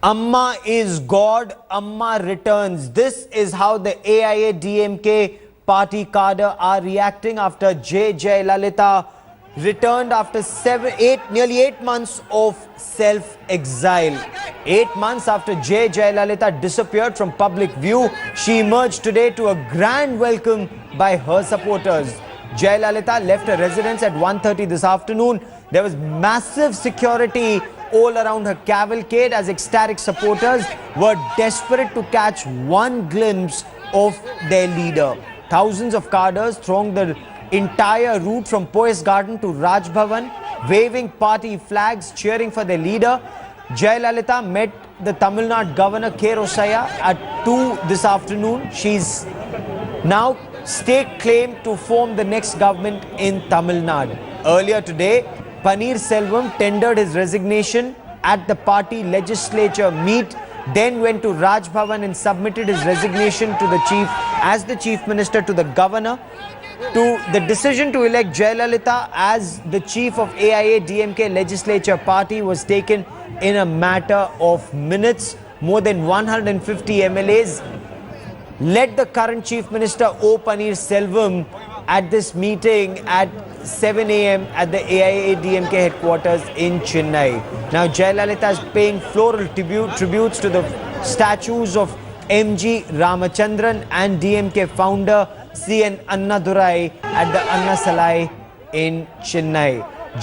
Amma is God, Amma returns. This is how the AIADMK party cadre are reacting after Jayalalithaa returned after nearly 8 months of self-exile. 8 months after Jayalalithaa disappeared from public view, she emerged today to a grand welcome by her supporters. Jayalalithaa left her residence at 1:30 this afternoon. There was massive security all around her cavalcade as ecstatic supporters were desperate to catch one glimpse of their leader. Thousands of cadres thronged the entire route from Poise Garden to Raj Bhavan, waving party flags, cheering for their leader. Jayalalithaa met the Tamil Nadu Governor K. Rosaya at 2 this afternoon. She's now staked claim to form the next government in Tamil Nadu. Earlier today, Paneerselvam tendered his resignation at the party legislature meet, then went to Raj Bhavan and submitted his resignation to the chief minister to the governor. The decision to elect Jayalalithaa as the chief of AIADMK legislature party was taken in a matter of minutes. More than 150 MLAs led the current chief minister O. Paneerselvam at this meeting at 7 a.m. at the AIADMK headquarters in Chennai. Now Jayalalithaa is paying floral tributes to the statues of M.G. Ramachandran and DMK founder C.N. Annadurai at the Anna Salai in Chennai.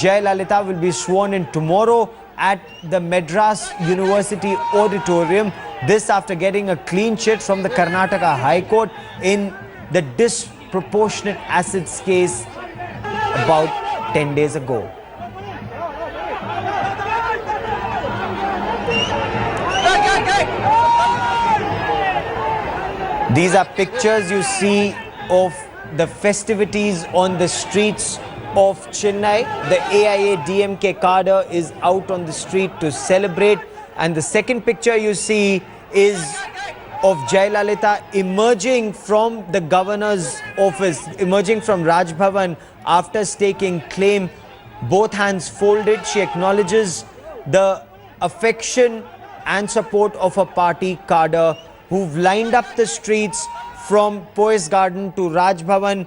Jayalalithaa will be sworn in tomorrow at the Madras University Auditorium. This after getting a clean chit from the Karnataka High Court in the disproportionate assets case about 10 days ago. These are pictures you see of the festivities on the streets of Chennai. The AIADMK cadre is out on the street to celebrate, and the second picture you see is of Jayalalithaa emerging from the governor's office, emerging from Raj Bhavan after staking claim. Both hands folded, she acknowledges the affection and support of her party cadre who've lined up the streets from Poise Garden to Raj Bhavan.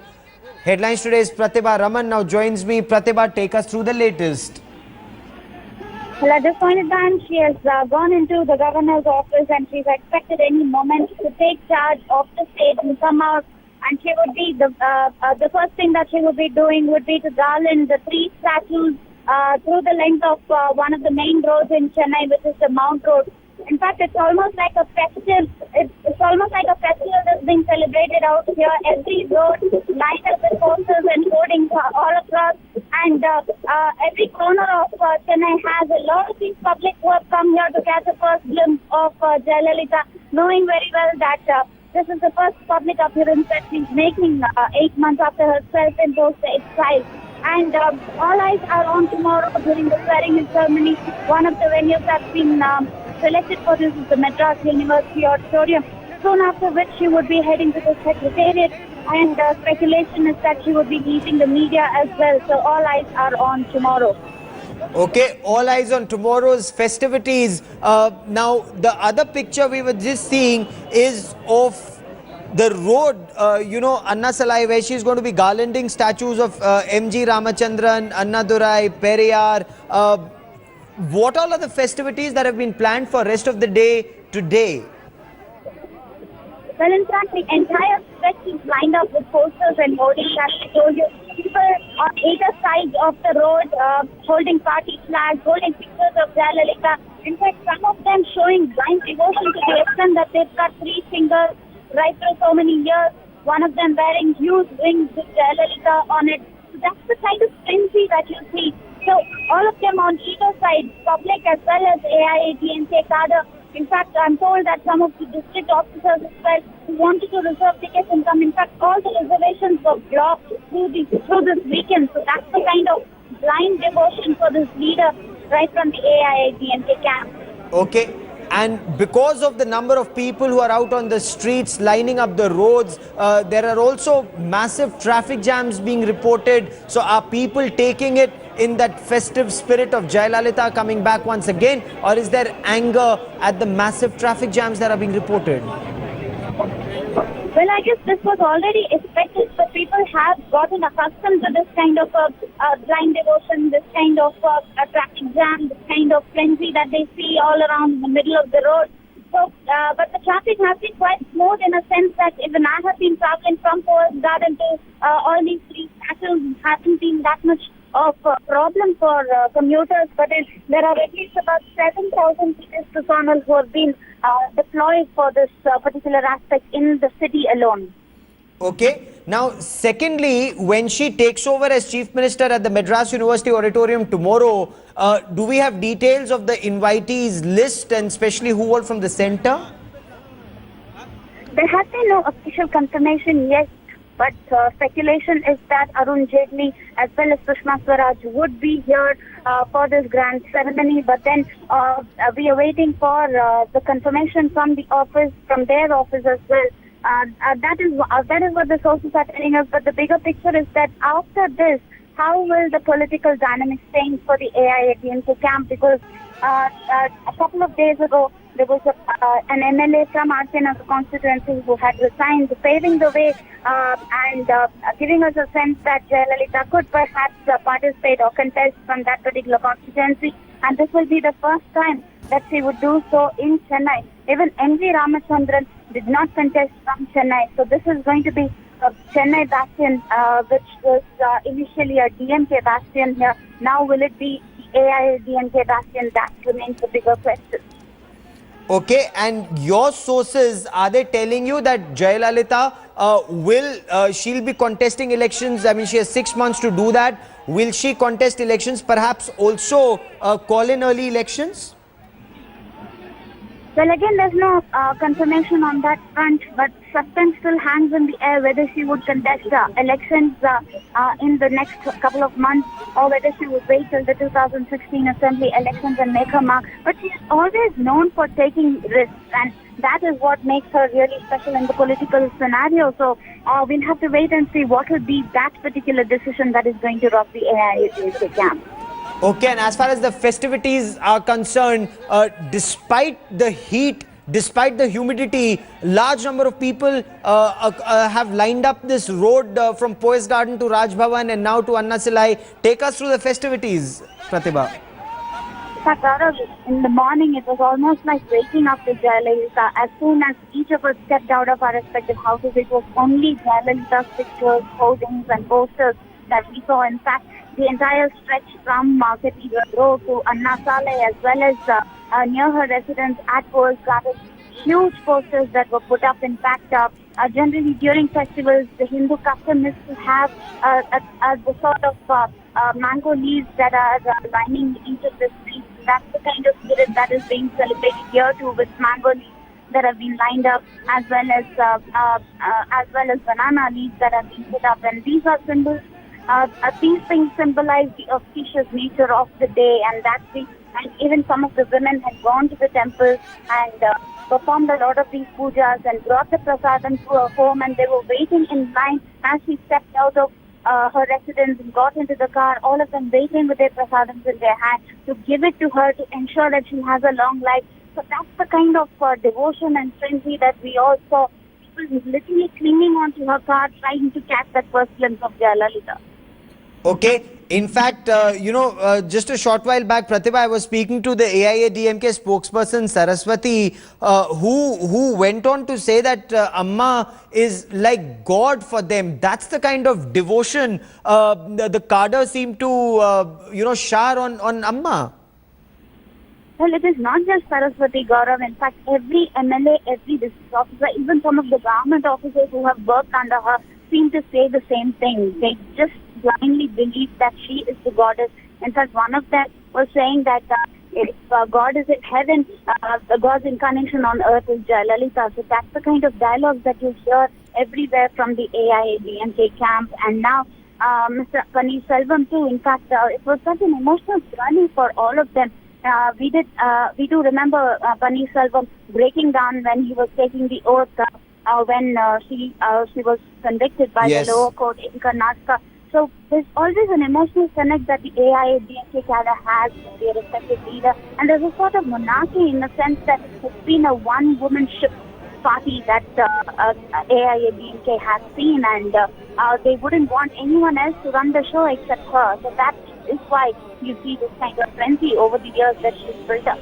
Headlines today is Pratibha Raman now joins me. Pratibha, take us through the latest. Well, at this point in time, she has gone into the governor's office and she's expected any moment to take charge of the state and come out. And she would be the first thing that she would be doing would be to garland the 3 statues through the length of one of the main roads in Chennai, which is the Mount Road. In fact, it's almost like a festive. It's almost like a festival that's being celebrated out here. Every road lined up with posters and hoardings all across, and every corner of Chennai has a lot of these public who have come here to catch a first glimpse of Jayalalithaa, knowing very well that this is the first public appearance that she's making 8 months after her self-imposed exile. And all eyes are on tomorrow during the swearing-in ceremony. One of the venues that's been selected for this is the Madras University Auditorium. Soon after which she would be heading to the Secretariat, and speculation is that she would be meeting the media as well. So all eyes are on tomorrow. Okay, all eyes on tomorrow's festivities. Now, the other picture we were just seeing is of the road, Anna Salai, where she's going to be garlanding statues of M.G. Ramachandran, Annadurai, Periyar. What all are the festivities that have been planned for rest of the day today? Well, in fact, the entire stretch is lined up with posters and hoardings, as I told you. People on either side of the road holding party flags, holding pictures of Jayalalithaa. In fact, some of them showing blind devotion to the extent that they've got 3 fingers right through so many years. One of them wearing huge rings with Jayalalithaa on it. So that's the kind of frenzy that you see. So all of them on either side, public as well as AIADMK cadre. In fact, I'm told that some of the district officers as well who wanted to reserve tickets and come. In fact, all the reservations were blocked through this weekend. So that's the kind of blind devotion for this leader right from the AIADMK camp. Okay. And because of the number of people who are out on the streets lining up the roads, there are also massive traffic jams being reported. So are people taking it in that festive spirit of Jayalalithaa coming back once again, or is there anger at the massive traffic jams that are being reported? Well, I guess this was already expected, but people have gotten accustomed to this kind of blind devotion, this kind of traffic jam, this kind of frenzy that they see all around the middle of the road. So, but the traffic has been quite smooth in a sense that even I have been traveling from Forest Garden to all these three stations, hasn't been that much of a problem for commuters, but there are at least about 7,000 police personnel who have been deployed for this particular aspect in the city alone. Okay. Now, secondly, when she takes over as Chief Minister at the Madras University Auditorium tomorrow, do we have details of the invitees list and especially who are from the centre? There has been no official confirmation yet, but speculation is that Arun Jaitley as well as Sushma Swaraj would be here for this grand ceremony. But then we are waiting for the confirmation from the office, from their office as well. That is what the sources are telling us. But the bigger picture is that after this, how will the political dynamics change for the AIADMK camp? Because a couple of days ago, there was an MLA from Archanagar constituency who had resigned, paving the way and giving us a sense that Jayalalithaa could perhaps participate or contest from that particular constituency. And this will be the first time that she would do so in Chennai. Even N.V. Ramachandran did not contest from Chennai. So this is going to be a Chennai bastion, which was initially a DMK bastion here. Now will it be the AIADMK bastion? That remains a bigger question. Okay, and your sources, are they telling you that Jayalalithaa she'll be contesting elections? I mean, she has 6 months to do that. Will she contest elections, perhaps also call in early elections? Well, again, there's no confirmation on that front, but suspense still hangs in the air whether she would contest elections in the next couple of months or whether she would wait till the 2016 Assembly elections and make her mark. But she's always known for taking risks, and that is what makes her really special in the political scenario. So we'll have to wait and see what will be that particular decision that is going to rock the AIADMK camp. Okay, and as far as the festivities are concerned, despite the heat, despite the humidity, large number of people have lined up this road from Poise Garden to Raj Bhavan and now to Anna Silai. Take us through the festivities, Pratibha. In the morning, it was almost like waking up to Jayalalithaa. As soon as each of us stepped out of our respective houses, it was only Jayalalitha's pictures, hoardings and posters that we saw. In fact, the entire stretch from Cathedral Road to Anna Salai as well as near her residence at Poise Garden, huge posters that were put up. In fact, generally during festivals, the Hindu custom is to have the sort of mango leaves that are lining each of the streets. That's the kind of spirit that is being celebrated here too, with mango leaves that have been lined up, as well as banana leaves that have been put up. And these are symbols. These things symbolize the auspicious nature of the day, and and even some of the women had gone to the temple and performed a lot of these pujas and brought the prasadam to her home, and they were waiting in line as she stepped out of her residence and got into the car, all of them waiting with their prasadams in their hand to give it to her to ensure that she has a long life. So that's the kind of devotion and frenzy that we all saw. People literally clinging onto her car, trying to catch that first glimpse of Jayalalithaa. Okay. In fact, just a short while back, Pratibha, I was speaking to the AIADMK spokesperson Saraswati, who went on to say that Amma is like God for them. That's the kind of devotion the cadre seem to, shower on Amma. Well, it is not just Saraswati, Gaurav. In fact, every MLA, every district officer, even some of the government officers who have worked under her seem to say the same thing. They just blindly believe that she is the goddess. In fact, one of them was saying that if God is in heaven, the God's incarnation on earth is Jayalalithaa. So that's the kind of dialogue that you hear everywhere from the AIADMK camp. And now Mr. Paneerselvam too. In fact, it was such an emotional journey for all of them. We do remember Paneerselvam breaking down when he was taking the oath when she was convicted by the lower court in Karnataka. So there's always an emotional connect that the AIADMK cadre has with their respective leader, and there's a sort of monarchy in the sense that it's been a one-womanship party that AIADMK has seen, and they wouldn't want anyone else to run the show except her. So that is why you see this kind of frenzy over the years that she's built up.